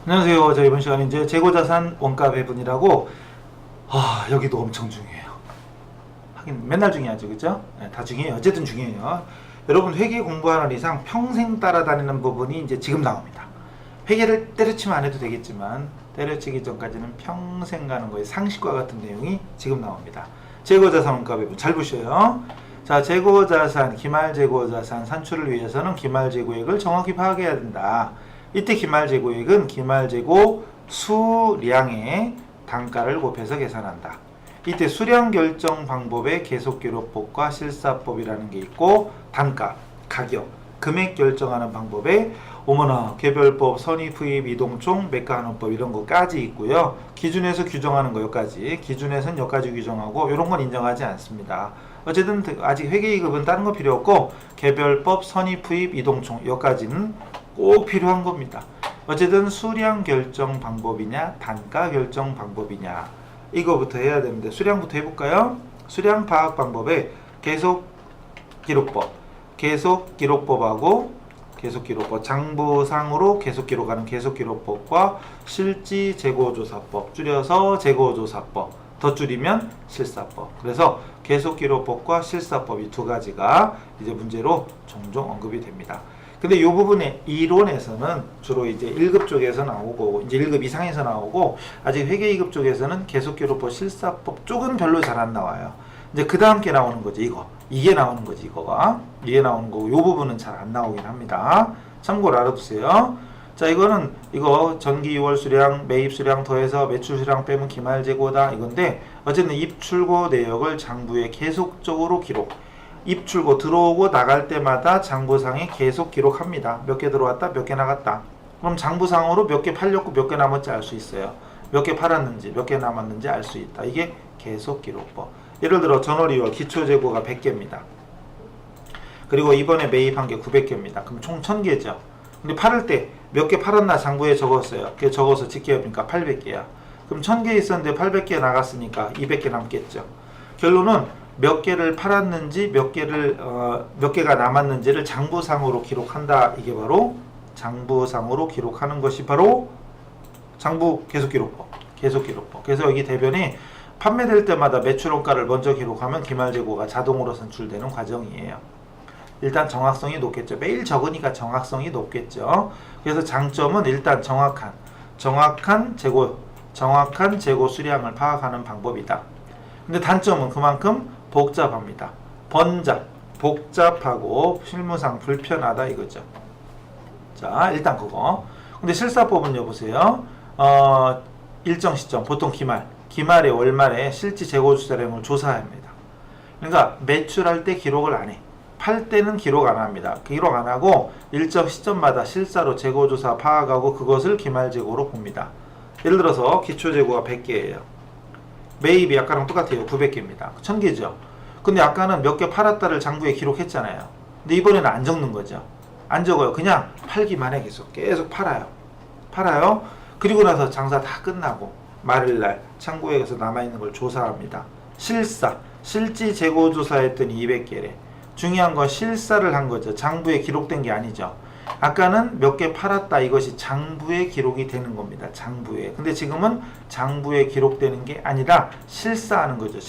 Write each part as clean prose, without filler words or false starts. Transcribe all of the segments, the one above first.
안녕하세요. 자, 이번 시간에 이제 재고자산 원가 배분이라고, 여기도 엄청 중요해요. 하긴 맨날 중요하죠, 그죠? 네, 다 중요해요. 어쨌든 중요해요. 여러분 회계 공부하는 이상 평생 따라다니는 부분이 이제 지금 나옵니다. 회계를 때려치면 안 해도 되겠지만 때려치기 전까지는 평생 가는 거예요. 상식과 같은 내용이 지금 나옵니다. 재고자산 원가 배분 잘 보셔요. 자, 재고자산, 기말재고자산 산출을 위해서는 기말재고액을 정확히 파악해야 된다. 이때 기말재고액은 기말재고 수량의 단가를 곱해서 계산한다. 이때 수량 결정 방법에 계속기록법과 실사법이라는 게 있고, 단가, 가격, 금액 결정하는 방법에 어머나 개별법, 선입후입, 이동총, 매가환원법 이런 거까지 있고요. 기준에서 규정하는 거 여기까지, 기준에서는 여기까지 규정하고 이런 건 인정하지 않습니다. 어쨌든 아직 회계이급은 다른 거 필요 없고 개별법, 선입후입, 이동총 여기까지는 꼭 필요한 겁니다. 어쨌든 수량 결정 방법이냐 단가 결정 방법이냐 이거부터 해야 되는데 수량부터 해볼까요? 수량 파악 방법에 계속기록법, 계속기록법하고 계속기록법, 장부상으로 계속기록하는 계속기록법과 실지재고조사법, 줄여서 재고조사법, 더 줄이면 실사법. 그래서 계속기록법과 실사법 이 두 가지가 이제 문제로 종종 언급이 됩니다. 근데 이 부분의 이론에서는 주로 이제 1급 쪽에서 나오고 이제 1급 이상에서 나오고 아직 회계 2급 쪽에서는 계속기록법, 실사법 쪽은 별로 잘 안 나와요. 이제 그 다음 게 나오는 거지 이게 나오는 거지 이게 나오는 거고 이 부분은 잘 안 나오긴 합니다. 참고로 알아두세요. 자, 이거는 이거 전기 6월 수량, 매입 수량 더해서 매출 수량 빼면 기말재고다 이건데 어쨌든 입출고 내역을 장부에 계속적으로 기록. 입출고 들어오고 나갈 때마다 장부상에 계속 기록합니다. 몇 개 들어왔다, 몇 개 나갔다. 그럼 장부상으로 몇 개 팔렸고 몇 개 남았지 알 수 있어요. 몇 개 팔았는지, 몇 개 남았는지 알 수 있다. 이게 계속 기록법. 예를 들어 전월이월 기초재고가 100개입니다. 그리고 이번에 매입한 게 900개입니다. 그럼 총 1000개죠. 근데 팔을 때 몇 개 팔았나 장부에 적었어요. 그게 적어서 집계해보니까 800개야. 그럼 1000개 있었는데 800개 나갔으니까 200개 남겠죠. 결론은 몇 개를 팔았는지 몇 개가 남았는지를 장부상으로 기록한다. 이게 바로 장부상으로 기록하는 것이 바로 장부 계속기록법. 그래서 여기 대변이 판매될 때마다 매출원가를 먼저 기록하면 기말재고가 자동으로 산출되는 과정이에요. 일단 정확성이 높겠죠. 매일 적으니까 정확성이 높겠죠. 그래서 장점은 일단 정확한 재고 수량을 파악하는 방법이다. 근데 단점은 그만큼 복잡합니다. 복잡하고 실무상 불편하다 이거죠. 자, 일단 그거. 근데 실사법은요, 보세요. 일정 시점, 보통 기말에 월말에 실지 재고 수량을 조사합니다. 그러니까 매출할 때 기록을 안 해. 팔 때는 기록 안 합니다. 기록 안 하고 일정 시점마다 실사로 재고조사 파악하고 그것을 기말재고로 봅니다. 예를 들어서 기초재고가 100개예요. 매입이 아까랑 똑같아요. 900개입니다. 1000개죠. 근데 아까는 몇 개 팔았다를 장부에 기록했잖아요. 근데 이번에는 안 적는 거죠. 안 적어요. 그냥 팔기만 해. 계속 팔아요. 그리고 나서 장사 다 끝나고 말일날 창고에 가서 남아있는 걸 조사합니다. 실지 재고조사했더니 200개래. 중요한 건 실사를 한 거죠. 장부에 기록된 게 아니죠. 아까는 몇 개 팔았다 이것이 장부에 기록이 되는 겁니다. 장부에. 근데 지금은 장부에 기록되는 게 아니라 실사하는 거죠.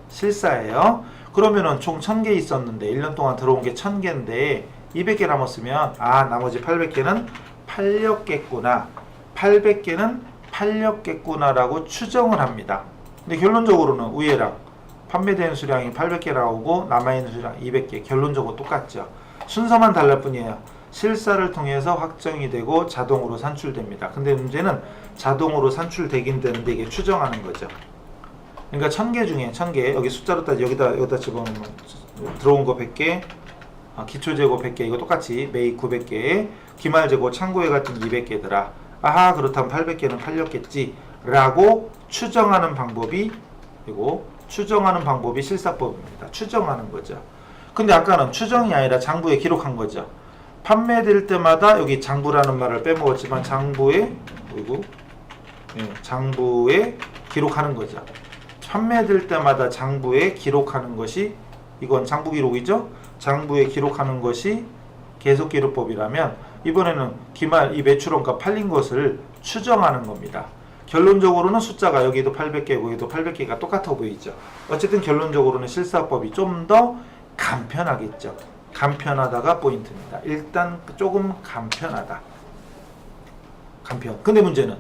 실사예요. 그러면은 총 1000개 있었는데 1년 동안 들어온 게 1000개인데 200개 남았으면 나머지 800개는 팔렸겠구나. 800개는 팔렸겠구나라고 추정을 합니다. 근데 결론적으로는 우회랑 판매된 수량이 800개 나오고 남아있는 수량 200개 결론적으로 똑같죠. 순서만 달랄 뿐이에요. 실사를 통해서 확정이 되고 자동으로 산출됩니다. 근데 문제는 자동으로 산출되긴 되는데 이게 추정하는 거죠. 그러니까 1000개 중에 1000개 여기 숫자로 따지 여기다 집어넣으면 들어온 거 100개, 기초재고 100개 이거 똑같이 매입 900개, 기말재고 창고에 같은 200개더라. 그렇다면 800개는 팔렸겠지 라고 추정하는 방법이 실사법입니다. 추정하는 거죠. 근데 아까는 추정이 아니라 장부에 기록한 거죠. 판매될 때마다 여기 장부라는 말을 빼먹었지만 장부에 기록하는 거죠. 판매될 때마다 장부에 기록하는 것이 이건 장부 기록이죠. 장부에 기록하는 것이 계속기록법이라면 이번에는 기말 이 매출원가 팔린 것을 추정하는 겁니다. 결론적으로는 숫자가 여기도 800개고 여기도 800개가 똑같아 보이죠. 어쨌든 결론적으로는 실사법이 좀 더 간편하겠죠. 간편하다가 포인트입니다. 일단 조금 간편하다. 간편. 근데 문제는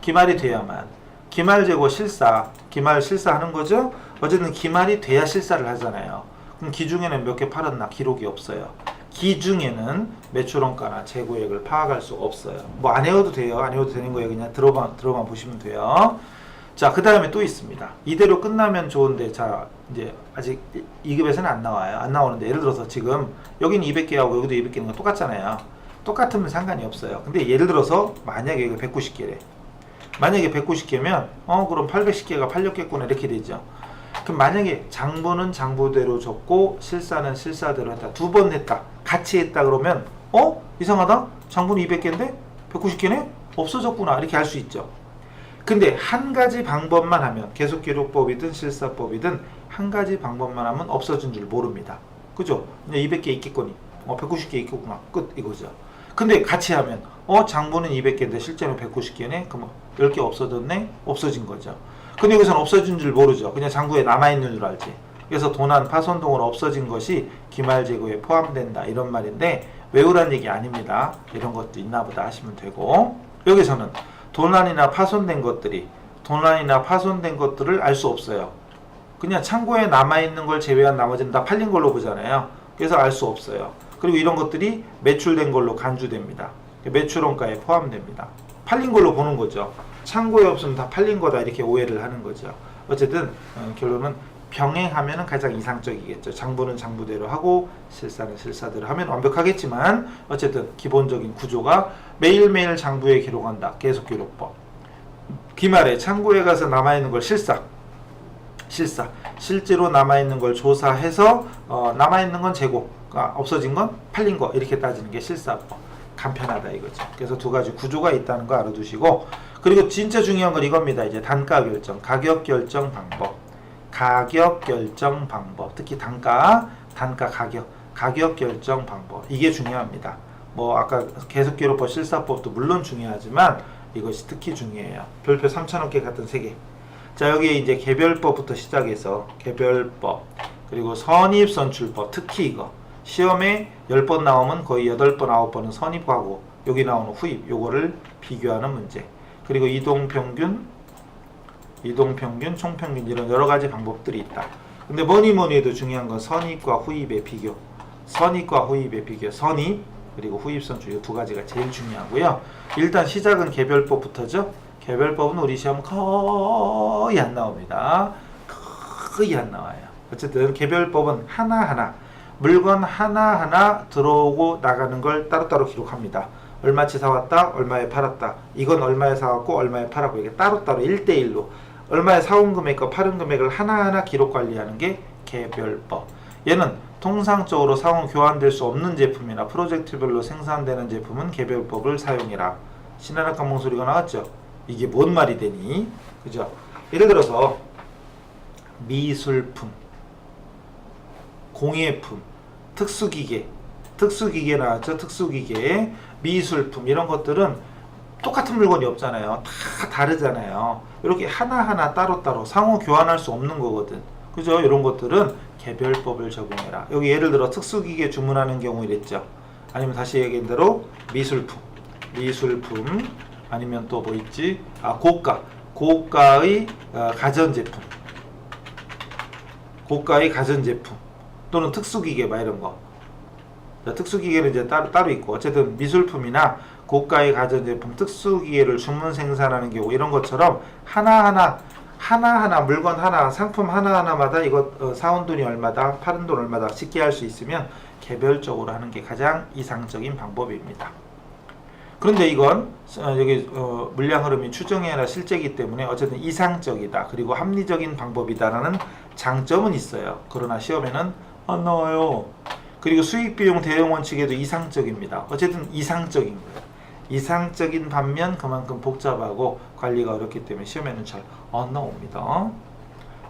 기말이 돼야만 기말 재고 실사, 기말 실사하는 거죠. 어쨌든 기말이 돼야 실사를 하잖아요. 그럼 기중에는 몇 개 팔았나 기록이 없어요. 기중에는 매출원가나 재고액을 파악할 수 없어요. 뭐 안 외워도 돼요. 안 외워도 되는 거예요. 그냥 들어만 보시면 돼요. 자, 그 다음에 또 있습니다. 이대로 끝나면 좋은데, 자, 이제 아직 2급에서는 안 나와요. 안 나오는데, 예를 들어서 지금 여기는 200개하고 여기도 200개는 거 똑같잖아요. 똑같으면 상관이 없어요. 근데 예를 들어서 만약에 이거 190개래. 만약에 190개면 그럼 810개가 팔렸겠구나 이렇게 되죠. 그럼 만약에 장부는 장부대로 적고 실사는 실사대로 했다. 두 번 했다. 같이 했다 그러면 이상하다. 장부는 200개인데 190개네? 없어졌구나. 이렇게 할 수 있죠. 근데 한 가지 방법만 하면 계속기록법이든 실사법이든 한 가지 방법만 하면 없어진 줄 모릅니다. 그죠? 이제 200개 있겠거니 190개 있겠구나. 끝 이거죠. 근데 같이 하면 장부는 200개인데 실제로 190개네? 그럼 10개 없어졌네? 없어진 거죠. 근데 여기서는 없어진 줄 모르죠. 그냥 장부에 남아있는 줄 알지. 그래서 도난 파손 등으로 없어진 것이 기말재고에 포함된다 이런 말인데 외우란 얘기 아닙니다. 이런 것도 있나 보다 하시면 되고, 여기서는 도난이나 파손된 것들을 알 수 없어요. 그냥 창고에 남아있는 걸 제외한 나머지는 다 팔린 걸로 보잖아요. 그래서 알 수 없어요. 그리고 이런 것들이 매출된 걸로 간주됩니다. 매출원가에 포함됩니다. 팔린 걸로 보는 거죠. 창고에 없으면 다 팔린 거다 이렇게 오해를 하는 거죠. 어쨌든 결론은 병행하면 가장 이상적이겠죠. 장부는 장부대로 하고 실사는 실사대로 하면 완벽하겠지만 어쨌든 기본적인 구조가 매일매일 장부에 기록한다. 계속기록법. 기말에 창고에 가서 남아있는 걸 실사. 실제로 남아있는 걸 조사해서 남아있는 건 재고, 없어진 건 팔린 거 이렇게 따지는 게 실사법. 간편하다 이거죠. 그래서 두 가지 구조가 있다는 거 알아두시고, 그리고 진짜 중요한 건 이겁니다. 이제 단가 결정, 가격 결정 방법. 특히 단가 가격 결정 방법. 이게 중요합니다. 뭐 아까 계속기록법 실사법도 물론 중요하지만 이것이 특히 중요해요. 별표 3,000원개 같은 3개. 자, 여기에 이제 개별법부터 시작해서 개별법, 그리고 선입선출법, 특히 이거 시험에 10번 나오면 거의 8번, 9번은 선입하고 여기 나오는 후입, 요거를 비교하는 문제. 그리고 이동평균, 총평균 이런 여러 가지 방법들이 있다. 근데 뭐니 해도 중요한 건 선입과 후입의 비교. 선입 그리고 후입선출 이 두 가지가 제일 중요하고요. 일단 시작은 개별법부터죠. 개별법은 우리 시험 거의 안 나옵니다. 거의 안 나와요. 어쨌든 개별법은 하나하나 물건 하나하나 들어오고 나가는 걸 따로따로 기록합니다. 얼마치 사왔다, 얼마에 팔았다. 이건 얼마에 사왔고 얼마에 팔았고 이게 따로따로 1대1로 얼마에 사온 금액과 팔은 금액을 하나하나 기록 관리하는 게 개별법. 얘는 통상적으로 상호 교환될 수 없는 제품이나 프로젝트별로 생산되는 제품은 개별법을 사용해라. 신한학과 몽소리가 나왔죠? 이게 뭔 말이 되니? 그죠? 예를 들어서 미술품, 공예품, 특수기계 나왔죠? 특수기계, 미술품 이런 것들은 똑같은 물건이 없잖아요. 다 다르잖아요. 이렇게 하나하나 따로따로 상호 교환할 수 없는 거거든. 그죠? 이런 것들은 개별법을 적용해라. 여기 예를 들어 특수기계 주문하는 경우 이랬죠. 아니면 다시 얘기한 대로 미술품 아니면 또 뭐 있지? 고가의 가전제품 또는 특수기계 막 이런 거. 특수기계는 이제 따로 있고, 어쨌든 미술품이나 고가의 가전제품, 특수기계를 주문 생산하는 경우 이런 것처럼 하나하나 물건 하나, 상품 하나하나마다 이거 사온 돈이 얼마다, 파는 돈 얼마다 쉽게 할 수 있으면 개별적으로 하는 게 가장 이상적인 방법입니다. 그런데 이건 여기 물량 흐름이 추정이 아니라 실제이기 때문에 어쨌든 이상적이다, 그리고 합리적인 방법이다라는 장점은 있어요. 그러나 시험에는 안 나와요. 그리고 수익비용 대응 원칙에도 이상적입니다. 어쨌든 이상적인 거예요. 이상적인 반면 그만큼 복잡하고 관리가 어렵기 때문에 시험에는 잘 안 나옵니다.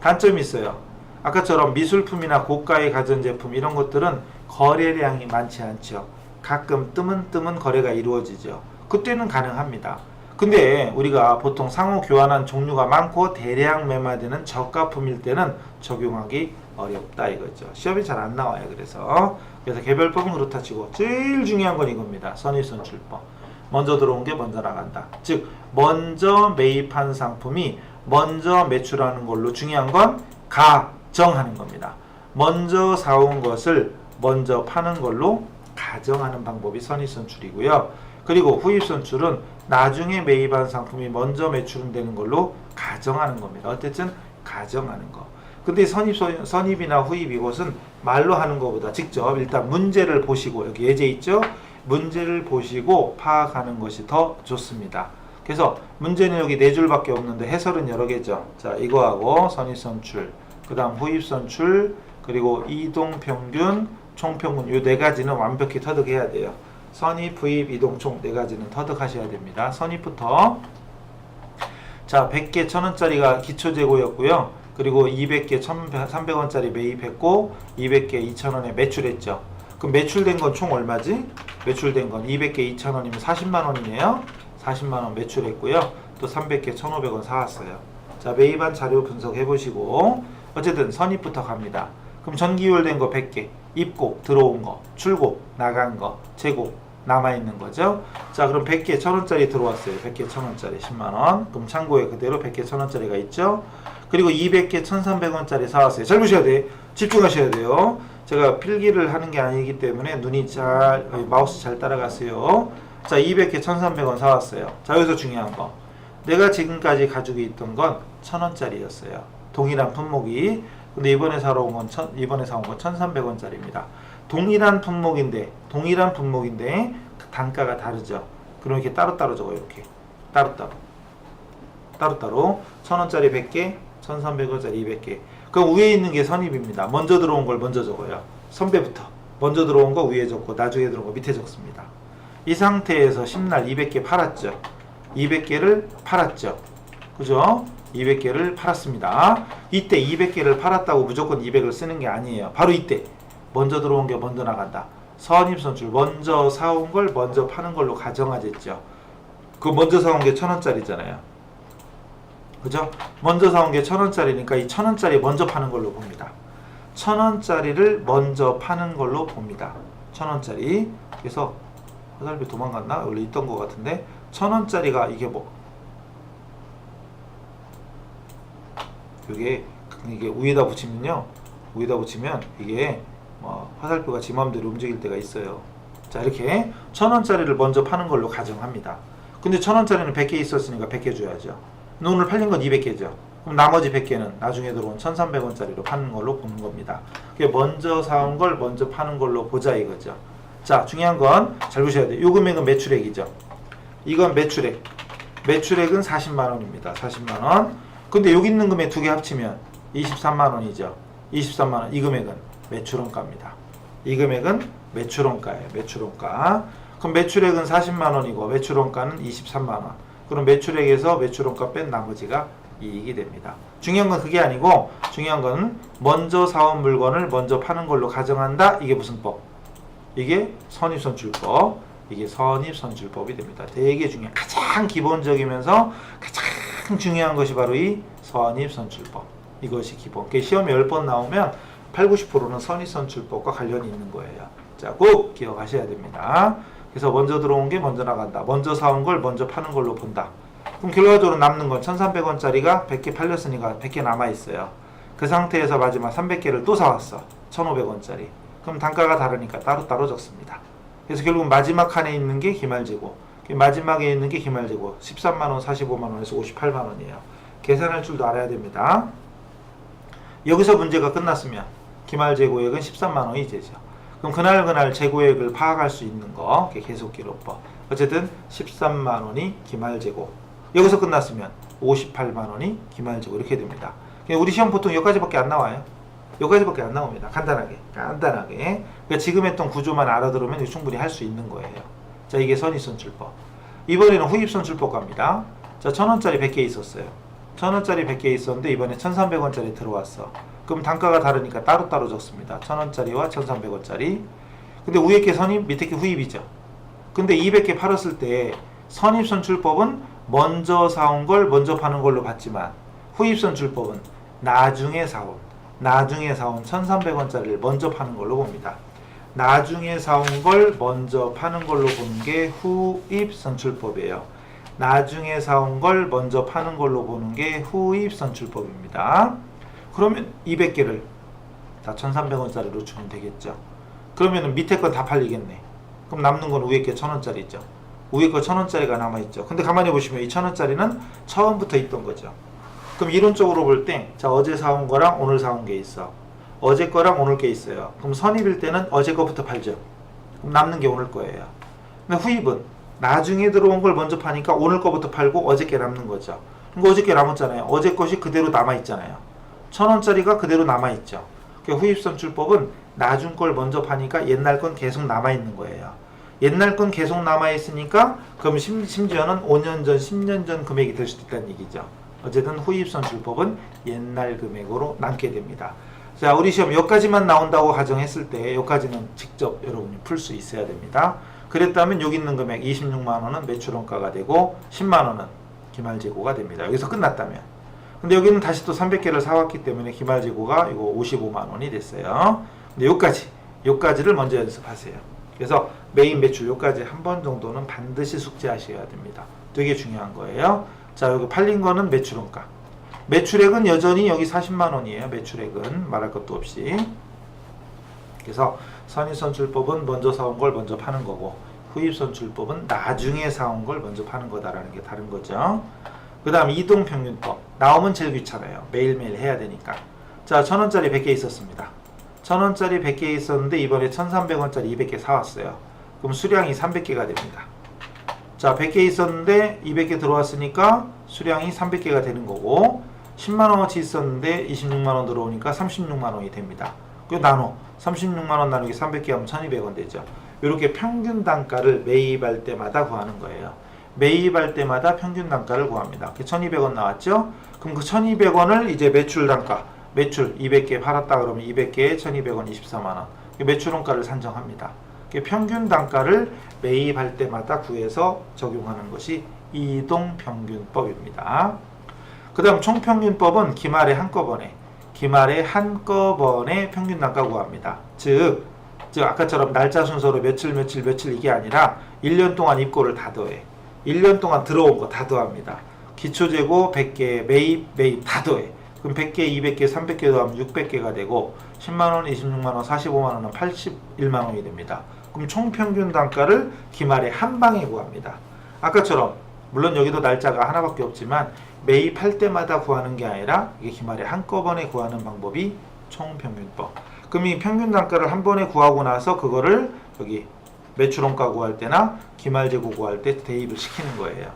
단점이 있어요. 아까처럼 미술품이나 고가의 가전제품 이런 것들은 거래량이 많지 않죠. 가끔 뜨문뜨문 거래가 이루어지죠. 그때는 가능합니다. 근데 우리가 보통 상호 교환한 종류가 많고 대량 매매되는 저가품일 때는 적용하기 어렵다 이거죠. 시험이 잘 안 나와요. 그래서 개별법은 그렇다 치고 제일 중요한 건 이겁니다. 선입선출법. 먼저 들어온 게 먼저 나간다. 즉 먼저 매입한 상품이 먼저 매출하는 걸로 중요한 건 가정하는 겁니다. 먼저 사온 것을 먼저 파는 걸로 가정하는 방법이 선입선출이고요. 그리고 후입선출은 나중에 매입한 상품이 먼저 매출되는 걸로 가정하는 겁니다. 어쨌든 가정하는 거. 근데 선입이나 후입 이것은 말로 하는 것보다 직접 일단 문제를 보시고 여기 예제 있죠? 문제를 보시고 파악하는 것이 더 좋습니다. 그래서 문제는 여기 4줄밖에 없는데 해설은 여러 개죠. 자, 이거하고 선입선출, 그 다음 후입선출, 그리고 이동평균, 총평균 이 4가지는 완벽히 터득해야 돼요. 선입, 후입, 이동, 총 4가지는 터득하셔야 됩니다. 선입부터 자 100개 1000원짜리가 기초재고였고요. 그리고 200개 1300원짜리 매입했고 200개 2000원에 매출했죠. 그럼 매출된 건 총 얼마지? 매출된 건 200개 2000원이면 40만원이네요. 40만원 매출했고요. 또 300개 1500원 사왔어요. 자 매입한 자료 분석해 보시고 어쨌든 선입부터 갑니다. 그럼 전기요율된 거 100개, 입고 들어온 거, 출고 나간 거, 재고 남아있는 거죠. 자 그럼 100개 1000원짜리 들어왔어요. 100개 1000원짜리 10만원. 그럼 창고에 그대로 100개 1000원짜리가 있죠. 그리고 200개 1300원짜리 사왔어요. 잘 보셔야 돼. 집중하셔야 돼요. 제가 필기를 하는 게 아니기 때문에 눈이 잘 마우스 잘 따라가세요. 자 200개 1300원 사왔어요. 자 여기서 중요한 거 내가 지금까지 가지고 있던 건 1000원짜리였어요. 동일한 품목이. 근데 이번에 사온 건 1300원짜리입니다. 동일한 품목인데 단가가 다르죠. 그럼 이렇게 따로따로 적어요. 이렇게 따로따로 1000원짜리 100개 1300원짜리 200개. 그럼 위에 있는 게 선입입니다. 먼저 들어온 걸 먼저 적어요. 선배부터 먼저 들어온 거 위에 적고 나중에 들어온 거 밑에 적습니다. 이 상태에서 10날 200개 팔았죠. 200개를 팔았죠. 그죠? 200개를 팔았습니다. 이때 200개를 팔았다고 무조건 200을 쓰는 게 아니에요. 바로 이때 먼저 들어온 게 먼저 나간다. 선입선출 먼저 사온 걸 먼저 파는 걸로 가정하겠죠. 그 먼저 사온 게 1000원짜리잖아요. 그죠? 먼저 사온 게 1000원짜리니까 이 1000원짜리 먼저 파는 걸로 봅니다. 1000원짜리를 먼저 파는 걸로 봅니다. 1000원짜리. 그래서 화살표 도망갔나? 원래 있던 것 같은데 1000원짜리가 이게 이게 위에다 붙이면요. 위에다 붙이면 이게 화살표가 지 맘대로 움직일 때가 있어요. 자 이렇게 1000원짜리를 먼저 파는 걸로 가정합니다. 근데 1000원짜리는 100개 있었으니까 100개 줘야죠. 오늘 팔린 건 200개죠. 그럼 나머지 100개는 나중에 들어온 1300원짜리로 파는 걸로 보는 겁니다. 그게 먼저 사온 걸 먼저 파는 걸로 보자 이거죠. 자 중요한 건 잘 보셔야 돼요. 이 금액은 매출액이죠. 이건 매출액. 매출액은 40만원입니다. 40만원. 근데 여기 있는 금액 두 개 합치면 23만원이죠. 23만원. 이 금액은 매출원가입니다. 이 금액은 매출원가예요. 매출원가. 그럼 매출액은 40만원이고 매출원가는 23만원. 그럼 매출액에서 매출원가 뺀 나머지가 이익이 됩니다. 중요한 건 그게 아니고 중요한 건 먼저 사온 물건을 먼저 파는 걸로 가정한다. 이게 무슨 법? 이게 선입선출법. 이게 선입선출법이 됩니다. 되게 중요한 가장 기본적이면서 가장 중요한 것이 바로 이 선입선출법. 이것이 기본. 시험에 10번 나오면 8, 90%는 선입선출법과 관련이 있는 거예요. 자, 꼭 기억하셔야 됩니다. 그래서 먼저 들어온 게 먼저 나간다. 먼저 사온 걸 먼저 파는 걸로 본다. 그럼 결과적으로 남는 건 1300원짜리가 100개 팔렸으니까 100개 남아있어요. 그 상태에서 마지막 300개를 또 사왔어. 1500원짜리. 그럼 단가가 다르니까 따로따로 적습니다. 그래서 결국 마지막 칸에 있는 게 기말재고, 마지막에 있는 게 기말재고 13만원, 45만원에서 58만원이에요. 계산할 줄도 알아야 됩니다. 여기서 문제가 끝났으면 기말재고액은 13만원이 되죠. 그럼 그날 재고액을 파악할 수 있는 거 계속기록법. 어쨌든 13만원이 기말재고. 여기서 끝났으면 58만원이 기말재고. 이렇게 됩니다. 우리 시험 보통 여기까지밖에 안 나와요. 여기까지밖에 안 나옵니다. 간단하게. 그러니까 지금 했던 구조만 알아들으면 충분히 할 수 있는 거예요. 자, 이게 선입선출법. 이번에는 후입선출법 갑니다. 자, 1000원짜리 100개 있었어요. 1000원짜리 100개 있었는데 이번에 1300원짜리 들어왔어. 그럼 단가가 다르니까 따로따로 적습니다. 1000원짜리와 1300원짜리. 근데 위에 게 선입, 밑에 게 후입이죠. 근데 200개 팔았을 때 선입선출법은 먼저 사온 걸 먼저 파는 걸로 봤지만 후입선출법은 나중에 사온 1300원짜리를 먼저 파는 걸로 봅니다. 나중에 사온 걸 먼저 파는 걸로 보는 게 후입선출법이에요. 나중에 사온 걸 먼저 파는 걸로 보는 게 후입선출법입니다. 그러면 200개를 다 1300원짜리로 주면 되겠죠. 그러면 밑에 건 다 팔리겠네. 그럼 남는 건 위에 게 1000원짜리죠. 위에 거 1000원짜리가 남아있죠. 근데 가만히 보시면 이 1000원짜리는 처음부터 있던 거죠. 그럼 이론적으로 볼 때, 자, 어제 사온 거랑 오늘 사온 게 있어. 어제 거랑 오늘 게 있어요. 그럼 선입일 때는 어제 거부터 팔죠. 그럼 남는 게 오늘 거예요. 근데 후입은 나중에 들어온 걸 먼저 파니까 오늘 거부터 팔고 어제 게 남는 거죠. 그러니까 어제 게 남았잖아요. 어제 것이 그대로 남아있잖아요. 1000원짜리가 그대로 남아있죠. 그러니까 후입선출법은 나중 걸 먼저 파니까 옛날 건 계속 남아있는 거예요. 옛날 건 계속 남아있으니까 그럼 심지어는 5년 전, 10년 전 금액이 될 수도 있다는 얘기죠. 어쨌든 후입선출법은 옛날 금액으로 남게 됩니다. 자, 우리 시험 여기까지만 나온다고 가정했을 때 여기까지는 직접 여러분이 풀 수 있어야 됩니다. 그랬다면 여기 있는 금액 26만원은 매출원가가 되고 10만원은 기말재고가 됩니다. 여기서 끝났다면. 근데 여기는 다시 또 300개를 사왔기 때문에 기말재고가 이거 55만원이 됐어요. 근데 요까지를 먼저 연습하세요. 그래서 메인 매출 요까지 한 번 정도는 반드시 숙지하셔야 됩니다. 되게 중요한 거예요. 자, 여기 팔린 거는 매출원가. 매출액은 여전히 여기 40만원이에요. 매출액은 말할 것도 없이. 그래서 선입선출법은 먼저 사온 걸 먼저 파는 거고 후입선출법은 나중에 사온 걸 먼저 파는 거다라는 게 다른 거죠. 그 다음 이동평균법. 나오면 제일 귀찮아요. 매일매일 해야 되니까. 자, 1000원짜리 100개 있었습니다. 1000원짜리 100개 있었는데 이번에 1300원짜리 200개 사왔어요. 그럼 수량이 300개가 됩니다. 자, 100개 있었는데 200개 들어왔으니까 수량이 300개가 되는 거고 10만원어치 있었는데 26만원 들어오니까 36만원이 됩니다. 그리고 나눠 36만원 나누기 300개 하면 1200원 되죠. 이렇게 평균 단가를 매입할 때마다 구하는 거예요. 매입할 때마다 평균 단가를 구합니다. 1200원 나왔죠? 그럼 그 1200원을 이제 매출 단가, 매출 200개 팔았다 그러면 200개에 1200원 24만원. 매출원가를 산정합니다. 평균 단가를 매입할 때마다 구해서 적용하는 것이 이동평균법입니다. 그 다음 총평균법은 기말에 한꺼번에 평균 단가 구합니다. 즉 아까처럼 날짜 순서로 며칠 이게 아니라 1년 동안 입고를 다 더해. 1년 동안 들어온 거 다 더합니다. 기초재고 100개, 매입 다 더해. 그럼 100개, 200개, 300개 더하면 600개가 되고 10만원, 26만원, 45만원은 81만원이 됩니다. 그럼 총평균 단가를 기말에 한 방에 구합니다. 아까처럼 물론 여기도 날짜가 하나밖에 없지만 매입할 때마다 구하는 게 아니라 이게 기말에 한꺼번에 구하는 방법이 총평균법. 그럼 이 평균 단가를 한 번에 구하고 나서 그거를 여기 매출원가 구할 때나 기말재고 구할 때 대입을 시키는 거예요.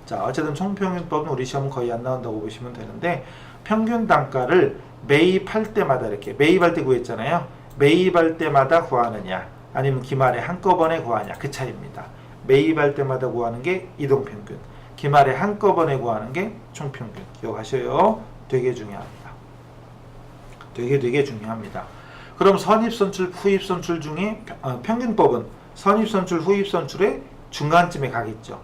자, 어쨌든 총평균법은 우리 시험은 거의 안 나온다고 보시면 되는데 평균 단가를 매입할 때마다 이렇게 매입할 때 구했잖아요. 매입할 때마다 구하느냐 아니면 기말에 한꺼번에 구하냐 그 차이입니다. 매입할 때마다 구하는 게 이동평균, 기말에 한꺼번에 구하는 게 총평균. 기억하셔요. 되게 중요합니다. 되게 중요합니다. 그럼 선입선출, 후입선출 중에 평균법은 선입선출, 후입선출의 중간쯤에 가겠죠.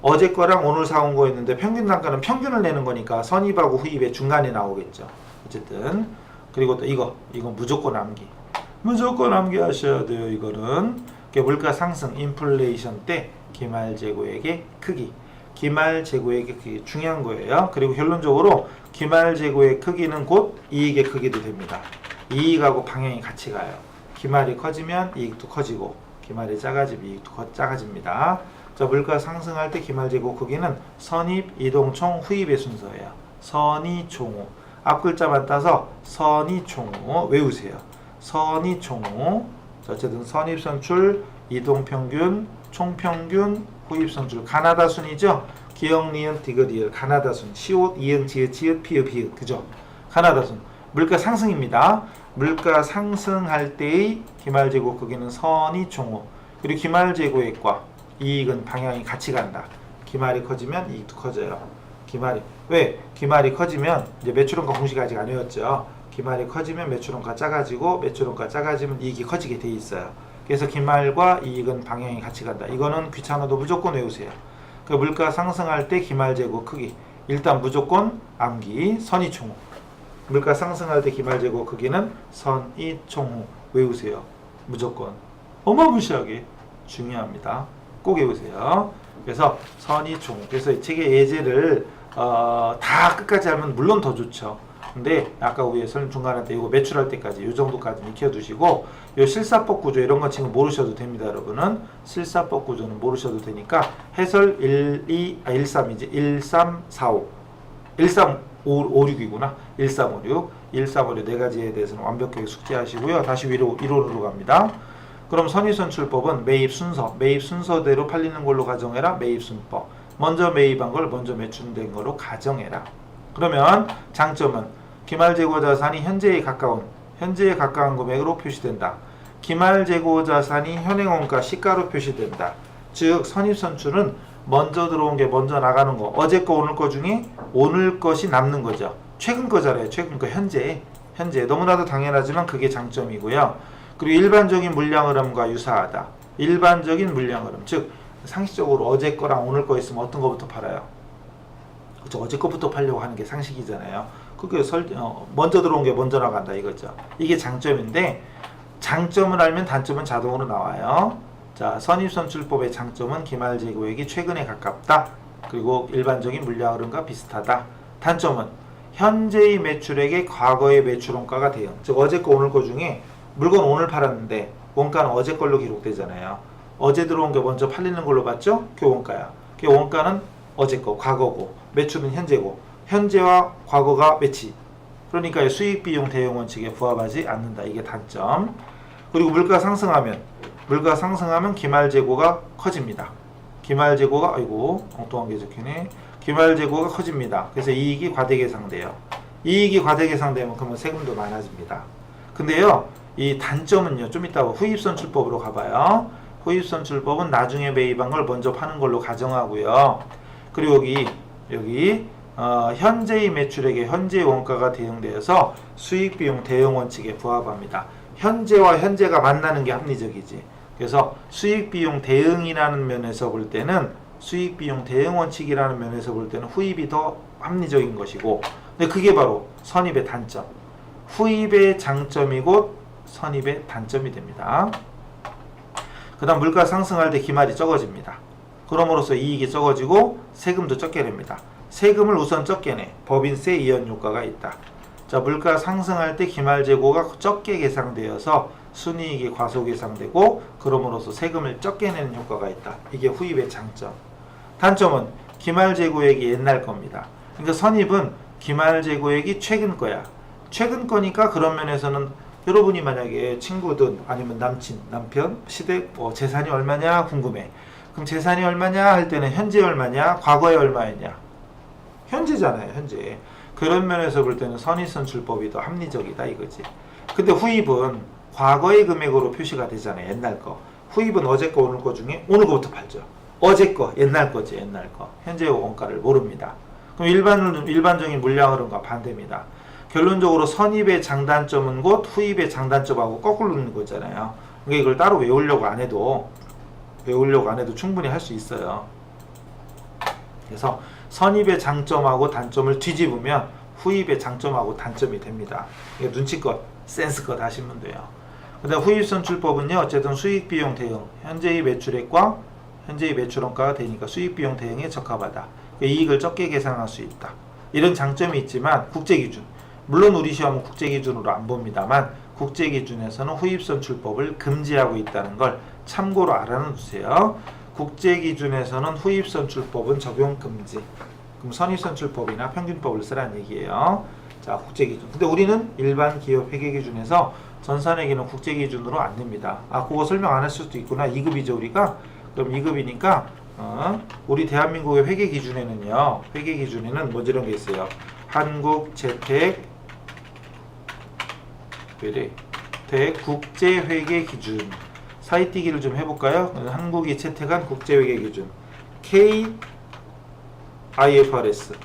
어제 거랑 오늘 사온 거였는데 평균 단가는 평균을 내는 거니까 선입하고 후입의 중간에 나오겠죠. 어쨌든 그리고 또 이거 무조건 암기 하셔야 돼요. 이거는 물가 상승 인플레이션 때 기말재고액의 크기, 기말재고액의 크기 중요한 거예요. 그리고 결론적으로 기말재고의 크기는 곧 이익의 크기도 됩니다. 이익하고 방향이 같이 가요. 기말이 커지면 이익도 커지고 기말이 작아지면 이익도 작아집니다. 자, 물가 상승할 때 기말재고 크기는 선입, 이동총, 후입의 순서예요. 선이총후. 앞 글자만 따서 선이총후 외우세요. 선이총후. 어쨌든 선입선출, 이동평균, 총평균, 후입선출. 가나다 순이죠. 기역, 니은, 디귿, 리을. 가나다 순. 시옷, 이응, 지읒, 치읒, 피읍, 비읍. 그죠? 가나다 순. 물가 상승입니다. 물가 상승할 때의 기말재고 크기는 선이총후. 그리고 기말재고액과 이익은 방향이 같이 간다. 기말이 커지면 이익도 커져요. 기말이 커지면 이제 매출원가 공식 아직 안 외웠죠. 기말이 커지면 매출원가 작아지고 매출원가 작아지면 이익이 커지게 돼 있어요. 그래서 기말과 이익은 방향이 같이 간다. 이거는 귀찮아도 무조건 외우세요. 그 물가 상승할 때 기말 재고 크기. 일단 무조건 암기 선의총후. 물가 상승할 때 기말 재고 크기는 선의총후 외우세요. 무조건. 어마무시하게 중요합니다. 꼭 외우세요. 그래서 선의총후. 그래서 이 책의 예제를 다 끝까지 하면 물론 더 좋죠. 근데 아까 우리 중간에 때 이거 매출할 때까지 이 정도까지 익혀두시고 요 실사법 구조 이런 거 지금 모르셔도 됩니다. 여러분은 실사법 구조는 모르셔도 되니까 해설 13이지 1345 1356이구나 1356 1356 네 가지에 대해서는 완벽하게 숙지하시고요. 다시 위로 이론으로 갑니다. 그럼 선의선출법은 매입 순서대로 팔리는 걸로 가정해라. 매입순법 먼저 매입한 걸 먼저 매출된 걸로 가정해라. 그러면 장점은 기말재고자산이 현재에 가까운 금액으로 표시된다. 기말재고자산이 현행원가 시가로 표시된다. 즉 선입선출은 먼저 들어온 게 먼저 나가는 거, 어제 거 오늘 거 중에 오늘 것이 남는 거죠. 최근 거잖아요. 최근 거 현재 너무나도 당연하지만 그게 장점이고요. 그리고 일반적인 물량 흐름과 유사하다. 일반적인 물량 흐름, 즉 상식적으로 어제 거랑 오늘 거 있으면 어떤 거부터 팔아요? 그렇죠. 어제 거부터 팔려고 하는 게 상식이잖아요. 그게 먼저 들어온 게 먼저 나간다 이거죠. 이게 장점인데 장점을 알면 단점은 자동으로 나와요. 자, 선입선출법의 장점은 기말재고액이 최근에 가깝다. 그리고 일반적인 물량 흐름과 비슷하다. 단점은 현재의 매출액의 과거의 매출 원가가 대응. 즉 어제 거 오늘 거 중에 물건 오늘 팔았는데 원가는 어제 걸로 기록되잖아요. 어제 들어온 게 먼저 팔리는 걸로 봤죠? 그 원가야. 그 원가는 어제 거, 과거고, 매출은 현재고, 현재와 과거가 매치. 그러니까 수익 비용 대응 원칙에 부합하지 않는다. 이게 단점. 그리고 물가 상승하면 기말 재고가 커집니다. 기말 재고가 엉뚱한 게 적히네. 기말 재고가 커집니다. 그래서 이익이 과대계상돼요. 이익이 과대계상되면 그러면 세금도 많아집니다. 근데요, 이 단점은요, 좀 이따 후입선출법으로 가봐요. 후입선출법은 나중에 매입한 걸 먼저 파는 걸로 가정하고요. 그리고 여기 현재의 매출액에 현재의 원가가 대응되어서 수익비용 대응 원칙에 부합합니다. 현재와 현재가 만나는 게 합리적이지. 그래서 수익비용 대응이라는 면에서 볼 때는 수익비용 대응 원칙이라는 면에서 볼 때는 후입이 더 합리적인 것이고, 근데 그게 바로 선입의 단점. 후입의 장점이고 선입의 단점이 됩니다. 그 다음 물가 상승할 때 기말이 적어집니다. 그럼으로써 이익이 적어지고 세금도 적게 냅니다. 세금을 우선 적게 내. 법인세 이연 효과가 있다. 자, 물가 상승할 때 기말 재고가 적게 계상되어서 순이익이 과소 계상되고 그럼으로써 세금을 적게 내는 효과가 있다. 이게 후입의 장점. 단점은 기말 재고액이 옛날 겁니다. 그러니까 선입은 기말 재고액이 최근 거야. 최근 거니까 그런 면에서는 여러분이 만약에 친구든 아니면 남친, 남편, 시댁, 재산이 얼마냐 궁금해. 그럼 재산이 얼마냐 할 때는 현재 얼마냐, 과거에 얼마였냐? 현재잖아요, 현재. 그런 면에서 볼 때는 선입선출법이 더 합리적이다 이거지. 근데 후입은 과거의 금액으로 표시가 되잖아요, 옛날 거. 후입은 어제 거, 오늘 거 중에 오늘 거부터 팔죠. 어제 거, 옛날 거지, 옛날 거. 현재의 원가를 모릅니다. 그럼 일반적인 물량 흐름과 반대입니다. 결론적으로 선입의 장단점은 곧 후입의 장단점하고 거꾸로 있는 거잖아요. 그러니까 이걸 따로 외우려고 안 해도 충분히 할 수 있어요. 그래서 선입의 장점하고 단점을 뒤집으면 후입의 장점하고 단점이 됩니다. 눈치껏, 센스껏 하시면 돼요. 근데 후입선출법은요, 어쨌든 수익비용 대응, 현재의 매출액과 현재의 매출원가가 되니까 수익비용 대응에 적합하다. 이익을 적게 계산할 수 있다. 이런 장점이 있지만 국제기준, 물론 우리 시험은 국제기준으로 안 봅니다만 국제기준에서는 후입선출법을 금지하고 있다는 걸 참고로 알아두세요. 국제기준에서는 후입선출법은 적용 금지. 그럼 선입선출법이나 평균법을 쓰라는 얘기예요. 자, 국제기준. 근데 우리는 일반 기업 회계기준에서 전산회계는 국제기준으로 안 냅니다. 그거 설명 안 할 수도 있구나. 2급이죠, 우리가. 그럼 2급이니까 우리 대한민국의 회계기준에는요, 회계기준에는 뭐 이런 게 있어요. 한국재택 국제회계기준. 사이뛰기를 좀 해볼까요? 한국이 채택한 국제회계기준 KIFRS.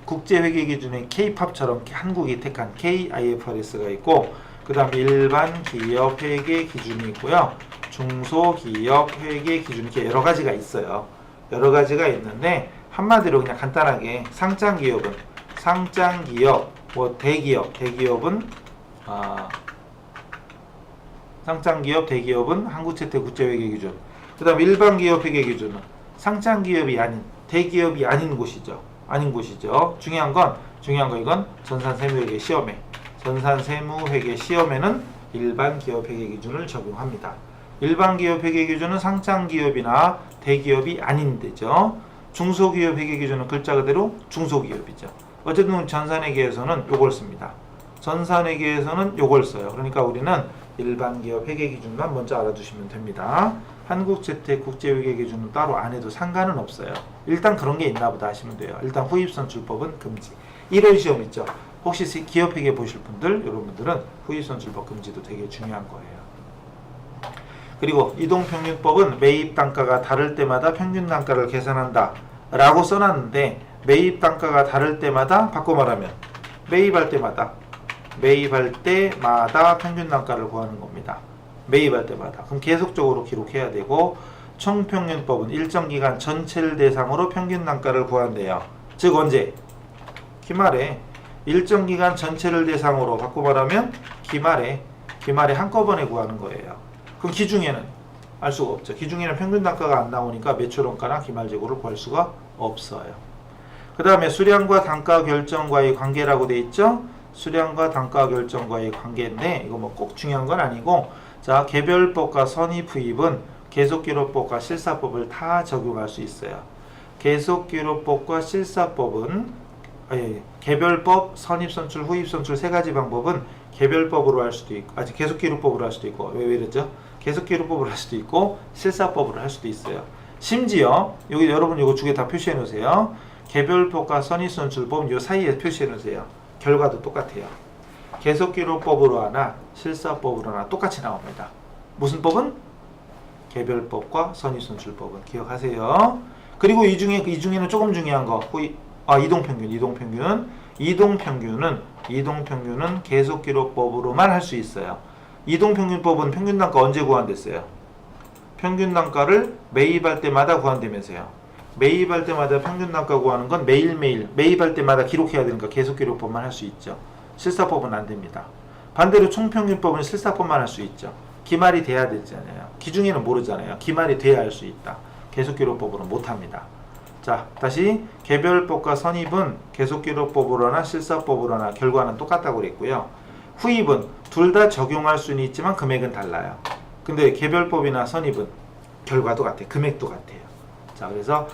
국제회계기준의 K팝처럼 한국이 택한 KIFRS가 있고, 그 다음 일반 기업 회계기준이 있고요. 중소기업 회계 기준 이렇게 여러 가지가 있어요. 여러 가지가 있는데 한마디로 그냥 간단하게 상장기업은 상장기업, 뭐 대기업은 상장기업, 대기업은 한국채택국제회계기준. 그 다음 일반기업 회계기준은 상장기업이 아닌 대기업이 아닌 곳이죠. 중요한 건 이건 전산세무회계 시험에는 일반기업 회계기준을 적용합니다. 일반기업 회계기준은 상장기업이나 대기업이 아닌 데죠. 중소기업 회계기준은 글자 그대로 중소기업이죠. 어쨌든 전산회계에서는 요걸 씁니다. 전산회계에서는 요걸 써요. 그러니까 우리는 일반기업 회계기준만 먼저 알아두시면 됩니다. 한국채택국제회계기준은 따로 안 해도 상관은 없어요. 일단 그런 게 있나 보다 하시면 돼요. 일단 후입선출법은 금지. 1월 시험 있죠. 혹시 기업회계 보실 분들, 여러분들은 후입선출법 금지도 되게 중요한 거예요. 그리고 이동평균법은 매입 단가가 다를 때마다 평균 단가를 계산한다 라고 써놨는데, 매입 단가가 다를 때마다 바꿔 말하면 매입할 때마다 평균 단가를 구하는 겁니다. 매입할 때마다. 그럼 계속적으로 기록해야 되고, 총평균법은 일정 기간 전체를 대상으로 평균 단가를 구한대요. 즉 언제? 기말에. 일정 기간 전체를 대상으로 바꿔 말하면 기말에 한꺼번에 구하는 거예요. 그럼 기중에는 알 수가 없죠. 기중에는 평균 단가가 안 나오니까 매출원가나 기말 재고를 구할 수가 없어요. 그 다음에 수량과 단가 결정과의 관계라고 돼 있죠. 수량과 단가 결정과의 관계인데, 이거 뭐 꼭 중요한 건 아니고, 자, 개별법과 선입후입은 계속기록법과 실사법을 다 적용할 수 있어요. 계속기록법과 실사법은 개별법, 선입선출, 후입선출 세 가지 방법은 개별법으로 할 수도 있고, 계속기록법으로 할 수도 있고, 왜 이러죠? 계속기록법으로 할 수도 있고, 실사법으로 할 수도 있어요. 심지어 여기 여러분 이거 두 개 다 표시해 놓으세요. 개별법과 선입선출법 요 사이에 표시해 놓으세요. 결과도 똑같아요. 계속기록법으로 하나 실사법으로 하나 똑같이 나옵니다. 무슨 법은? 개별법과 선입선출법은 기억하세요. 그리고 이 중에는 조금 중요한 거 이동평균은 계속기록법으로만 할 수 있어요. 이동평균법은 평균단가 언제 구한댔어요? 평균단가를 매입할 때마다 구한다면서요. 매입할 때마다 평균단가 구하는 건 매일매일 매입할 때마다 기록해야 되니까 계속기록법만 할 수 있죠. 실사법은 안 됩니다. 반대로 총평균법은 실사법만 할 수 있죠. 기말이 돼야 되잖아요. 기중에는 모르잖아요. 기말이 돼야 할 수 있다. 계속기록법으로는 못합니다. 자, 다시 개별법과 선입은 계속기록법으로나 실사법으로나 결과는 똑같다고 그랬고요. 후입은 둘 다 적용할 수는 있지만 금액은 달라요. 근데 개별법이나 선입은 결과도 같아요. 금액도 같아요. 자, 그래서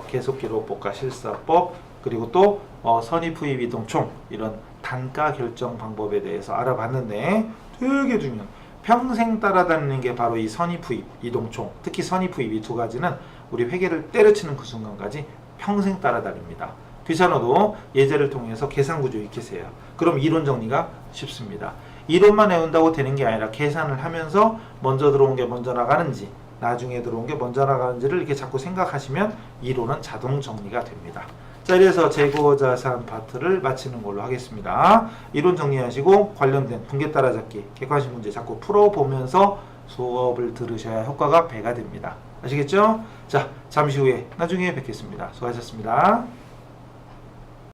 계속기록법과 실사법, 그리고 또 선입, 후입, 이동, 총 이런 단가 결정 방법에 대해서 알아봤는데, 되게 중요한, 평생 따라다니는 게 바로 이 선입, 후입, 이동, 총. 특히 선입, 후입 이 두 가지는 우리 회계를 때려치는 그 순간까지 평생 따라다닙니다. 귀찮아도 예제를 통해서 계산구조 익히세요. 그럼 이론 정리가 쉽습니다. 이론만 외운다고 되는 게 아니라 계산을 하면서 먼저 들어온 게 먼저 나가는지, 나중에 들어온 게 먼저 나가는지를 이렇게 자꾸 생각하시면 이론은 자동 정리가 됩니다. 자, 이래서 재고자산 파트를 마치는 걸로 하겠습니다. 이론 정리하시고 관련된 분계 따라잡기, 객관식 문제 자꾸 풀어보면서 수업을 들으셔야 효과가 배가 됩니다. 아시겠죠? 자, 잠시 후에 나중에 뵙겠습니다. 수고하셨습니다.